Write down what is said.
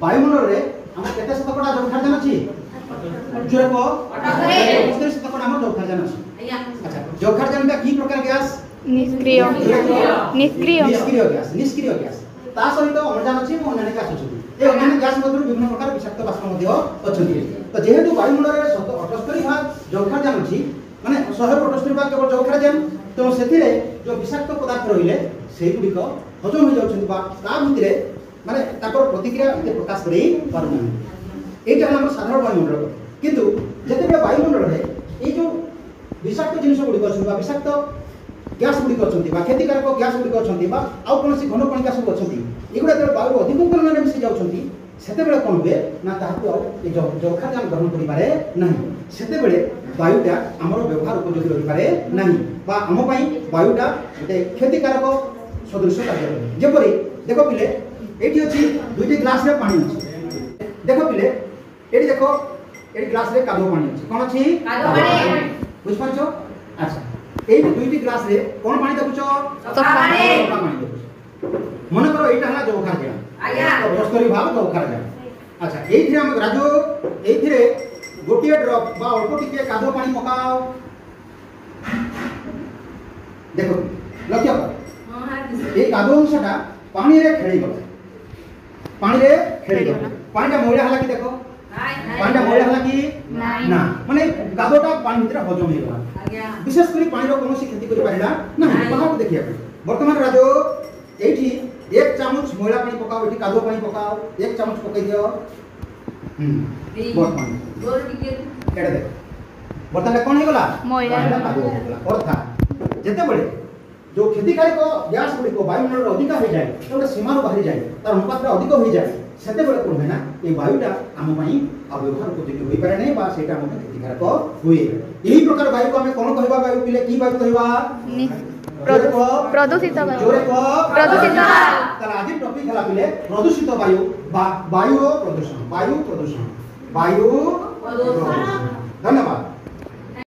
वायुमंडल रे हम केते शतकड़ा जौखार्जन अछि जोरे को 78 शतकड़ा हम जौखार्जन अछि। अच्छा जौखार्जन का की प्रकार गैस निष्क्रिय गैस ता सहित अम्लजान अछि और अन्य गैस अछि। ए अन्य गैस मध्य विभिन्न प्रकार विषाक्त बाष्प मध्य अछि। तो जेहेतु वायुमंडल रे 78 भाग जौखार्जन अछि माने 178 भाग केवल जौखार्जन तो सेथिरे जो विषाक्त पदार्थ रहिले सेही गुडिक हजम हो जाउछन्ति बा ता भितरे माने ताकर प्रतिक्रिया एते प्रकाश करै पारु नाही। एटा हमर साधारण वायुमंडल किंतु जते वायुमंडल रे ए जो विषाक्त जिनिस गुडिक अछि बा विषाक्त गैस गुडिक अछि बा क्षतिकारक गैस गुडिक अछि बा आउ कोनोसी घन कणिका सब अछि एगुडा जब वायु अधिक परिमाण में मिसि जाउछन्ति सेते बेले कोन हुए ना ताहाकु आउ ए जौखार्जन ग्रहण करि पारे नाही। सेते बेले वायुटा हमर व्यवहार उपयोगी रहि पारे नाही बा हम पई वायुटा एते क्षतिकारक सदृश कार्य करे। जेपरि देखो पिले एठी अछि दुईटी ग्लास रे पानी अछि देखो पिले एठी देखो एठी ग्लास रे कादो पानी अछि कोन अछि कादो पानी बुझ पाछो। अच्छा एठी दुईटी ग्लास रे कोन पानी देखुछो पानी देखुछो मन करो एटा हला जौखार्जन आज्ञा तो 72 भाग जौखार्जन। अच्छा एथिरे हम राजो एथिरे गोटिए ड्रॉप बा अल्प टिके कादो पानी पकाओ देखो लक्ष्य कर ए कादो अंशटा पानी रे खेली गला पानी टा मोइला हला कि देखो पानी टा मोइला हला कि ना माने कादोटा पानी भितर हजम हे गला आज्ञा विशेष करी पानी रो कोनोसी क्षति करि पारिला ना बाहर को देखिया वर्तमान राजो एठी 1 चामच मोइला पानी पकाओ एठी कादो पानी पकाओ 1 चामच पकाई दियो बहुत पानी गोर टिके एडा देखो वर्तमान कोन हे गला मोइला कादो हे गला अर्थात जेते बळे जो क्षतिकारक गैस गुडी को वायुमंडल अधिक हो जाए तो सीमा बाहरी जाए तार अनुपात अधिक हो जाए सेते बेले कोन है ना ए वायुटा हम पई अव्यवहार उपयोगी होई पारे नै बा सेटा हम क्षतिकारक होई। एही प्रकार वायु को हम कोन कहबा वायु पिले की वायु कहबा प्रदूषित वायु जोरे को प्रदूषित ताला आदि टॉपिक हला पिले प्रदूषित वायु वायु प्रदूषण धन्यवाद।